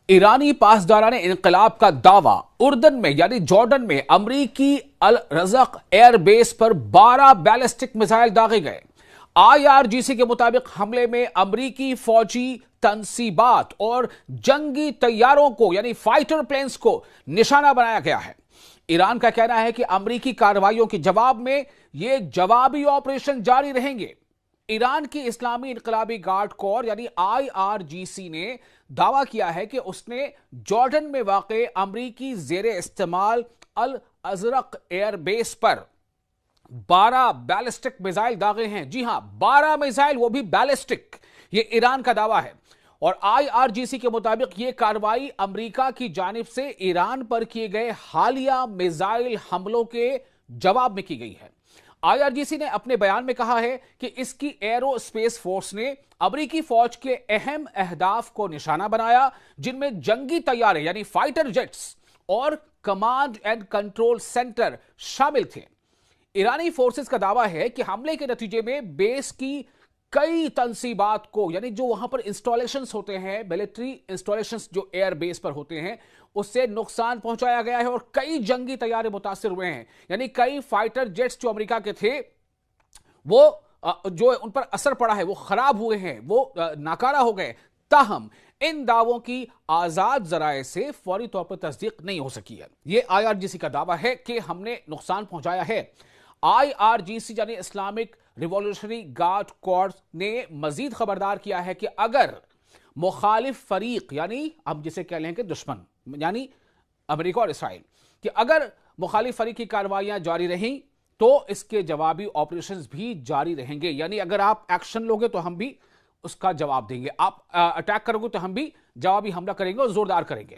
ایرانی پاسداران انقلاب کا دعویٰ اردن میں یعنی جارڈن میں امریکی الرزق ایئر بیس پر 12 بیلسٹک میزائل داغے گئے۔ IRGC کے مطابق حملے میں امریکی فوجی تنصیبات اور جنگی طیاروں کو یعنی فائٹر پلینز کو نشانہ بنایا گیا ہے۔ ایران کا کہنا ہے کہ امریکی کارروائیوں کے جواب میں یہ جوابی آپریشن جاری رہیں گے۔ ایران کی اسلامی انقلابی گارڈ کور یعنی IRGC نے دعویٰ کیا ہے کہ اس نے جارڈن میں واقع امریکی زیر استعمال الازرق ایئر بیس پر 12 بیلسٹک میزائل داغے ہیں۔ جی ہاں، 12 میزائل، وہ بھی بیلسٹک۔ یہ ایران کا دعویٰ ہے اور IRGC کے مطابق یہ کارروائی امریکہ کی جانب سے ایران پر کیے گئے حالیہ میزائل حملوں کے جواب میں کی گئی ہے۔ IRGC نے اپنے بیان میں کہا ہے کہ اس کی ایرو اسپیس فورس نے امریکی فوج کے اہم اہداف کو نشانہ بنایا، جن میں جنگی طیارے یعنی فائٹر جیٹس اور کمانڈ اینڈ کنٹرول سینٹر شامل تھے۔ ایرانی فورسز کا دعویٰ ہے کہ حملے کے نتیجے میں بیس کی کئی تنصیبات کو یعنی جو وہاں پر انسٹالیشنز ہوتے ہیں، ملٹری انسٹالیشنز جو ایئر بیس پر ہوتے ہیں، اس سے نقصان پہنچایا گیا ہے اور کئی جنگی طیارے متاثر ہوئے ہیں، یعنی کئی فائٹر جیٹس جو امریکہ کے تھے وہ جو ان پر اثر پڑا ہے وہ خراب ہوئے ہیں، وہ ناکارہ ہو گئے۔ تاہم ان دعووں کی آزاد ذرائع سے فوری طور پر تصدیق نہیں ہو سکی ہے۔ یہ IRGC کا دعویٰ ہے کہ ہم نے نقصان پہنچایا ہے۔ IRGC یعنی اسلامک ریولیوشنری گارڈ کورپس نے مزید خبردار کیا ہے کہ اگر مخالف فریق یعنی ہم جسے کہہ لیں کہ دشمن یعنی امریکہ اور اسرائیل کہ اگر مخالف فریق کی کارروائیاں جاری رہیں تو اس کے جوابی آپریشنز بھی جاری رہیں گے، یعنی اگر آپ ایکشن لوگے تو ہم بھی اس کا جواب دیں گے، آپ اٹیک کرو گے تو ہم بھی جوابی حملہ کریں گے اور زوردار کریں گے۔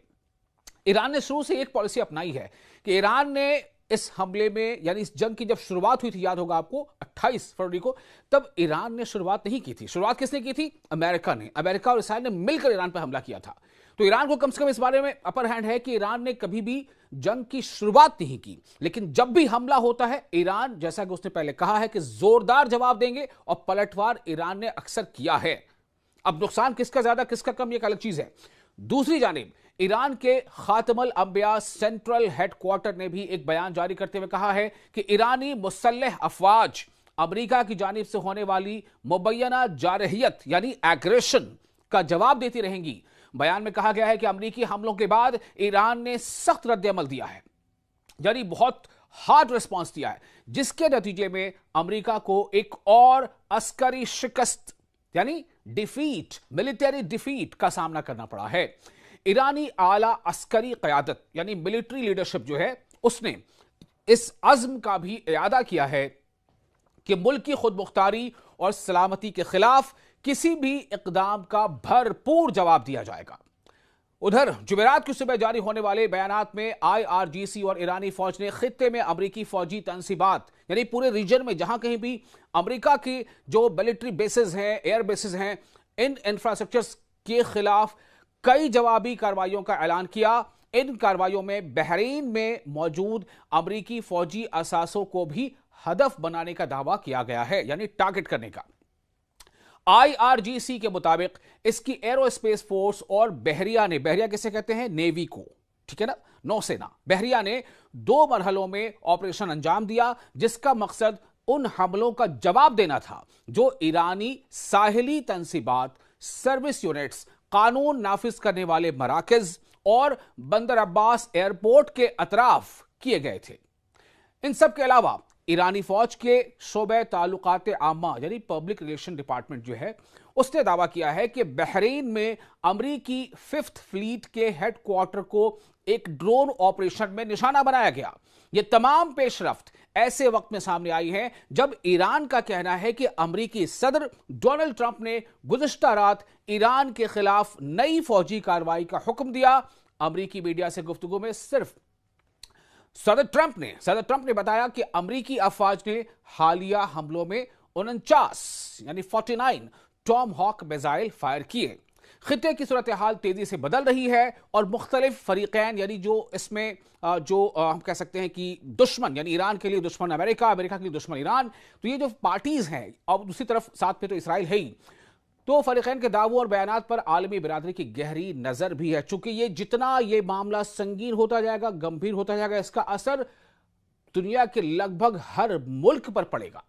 ایران نے شروع سے ایک پالیسی اپنائی ہے کہ ایران نے اس حملے میں یعنی اس جنگ کی جب شروعات ہوئی تھی، یاد ہوگا آپ کو 28 فروری کو، تب ایران نے شروعات نہیں کی تھی۔ شروعات کس نے کی تھی؟ امریکہ نے۔ امریکہ اور اسرائیل نے مل کر ایران پر حملہ کیا تھا۔ تو ایران کو کم سے کم اس بارے میں اپر ہینڈ ہے کہ ایران نے کبھی بھی جنگ کی شروعات نہیں کی، لیکن جب بھی حملہ ہوتا ہے ایران، جیسا کہ اس نے پہلے کہا ہے کہ زوردار جواب دیں گے، اور پلٹوار ایران نے اکثر کیا ہے۔ اب نقصان کس کا زیادہ کس کا کم یہ ایک الگ چیز ہے۔ دوسری جانب ایران کے خاتم الانبیاء سینٹرل ہیڈ کوارٹر نے بھی ایک بیان جاری کرتے ہوئے کہا ہے کہ ایرانی مسلح افواج امریکہ کی جانب سے ہونے والی مبینہ جارحیت یعنی ایگریشن کا جواب دیتی رہیں گی۔ بیان میں کہا گیا ہے کہ امریکی حملوں کے بعد ایران نے سخت رد عمل دیا ہے، یعنی بہت ہارڈ ریسپانس دیا ہے، جس کے نتیجے میں امریکہ کو ایک اور عسکری شکست یعنی ڈیفیٹ، ملٹری ڈیفیٹ کا سامنا کرنا پڑا ہے۔ ایرانی اعلیٰ عسکری قیادت یعنی ملٹری لیڈرشپ جو ہے اس نے اس عزم کا بھی اعادہ کیا ہے کہ ملک کی خود مختاری اور سلامتی کے خلاف کسی بھی اقدام کا بھرپور جواب دیا جائے گا۔ ادھر جمعرات کی صبح جاری ہونے والے بیانات میں IRGC اور ایرانی فوج نے خطے میں امریکی فوجی تنصیبات یعنی پورے ریجن میں جہاں کہیں بھی امریکہ کی جو ملٹری بیسز ہیں، ایئر بیسز ہیں، ان انفراسٹرکچرز کے خلاف کئی جوابی کارروائیوں کا اعلان کیا۔ ان کارروائیوں میں بحرین میں موجود امریکی فوجی اثاثوں کو بھی ہدف بنانے کا دعویٰ کیا گیا ہے، یعنی ٹارگٹ کرنے کا۔ IRGC کے مطابق اس کی ایرو اسپیس فورس اور بحریہ کسے کہتے ہیں؟ نیوی کو، ٹھیک ہے نا، نو سینا، بحریہ نے 2 مرحلوں میں آپریشن انجام دیا، جس کا مقصد ان حملوں کا جواب دینا تھا جو ایرانی ساحلی تنصیبات، سروس یونٹس، قانون نافذ کرنے والے مراکز اور بندر عباس ایئرپورٹ کے اطراف کیے گئے تھے۔ ان سب کے علاوہ ایرانی فوج کے شعبہ تعلقات عامہ یعنی پبلک ریلیشن ڈپارٹمنٹ جو ہے اس نے دعویٰ کیا ہے کہ بحرین میں امریکی 5th فلیٹ کے ہیڈ کوارٹر کو ایک ڈرون آپریشن میں نشانہ بنایا گیا۔ یہ تمام پیش رفت ایسے وقت میں سامنے آئی ہے جب ایران کا کہنا ہے کہ امریکی صدر ڈونلڈ ٹرمپ نے گزشتہ رات ایران کے خلاف نئی فوجی کارروائی کا حکم دیا۔ امریکی میڈیا سے گفتگو میں صرف صدر ٹرمپ نے بتایا کہ امریکی افواج نے حالیہ حملوں میں 49 یعنی 49 ٹام ہاک میزائل فائر کیے۔ خطے کی صورتحال تیزی سے بدل رہی ہے اور مختلف فریقین یعنی جو اس میں جو ہم کہہ سکتے ہیں کہ دشمن یعنی ایران کے لیے دشمن امریکہ، امریکہ کے لیے دشمن ایران، تو یہ جو پارٹیز ہیں اور دوسری طرف ساتھ پہ تو اسرائیل ہے ہی، تو فریقین کے دعووں اور بیانات پر عالمی برادری کی گہری نظر بھی ہے، چونکہ جتنا یہ معاملہ سنگین ہوتا جائے گا، گمبھیر ہوتا جائے گا، اس کا اثر دنیا کے لگ بھگ ہر ملک پر پڑے گا۔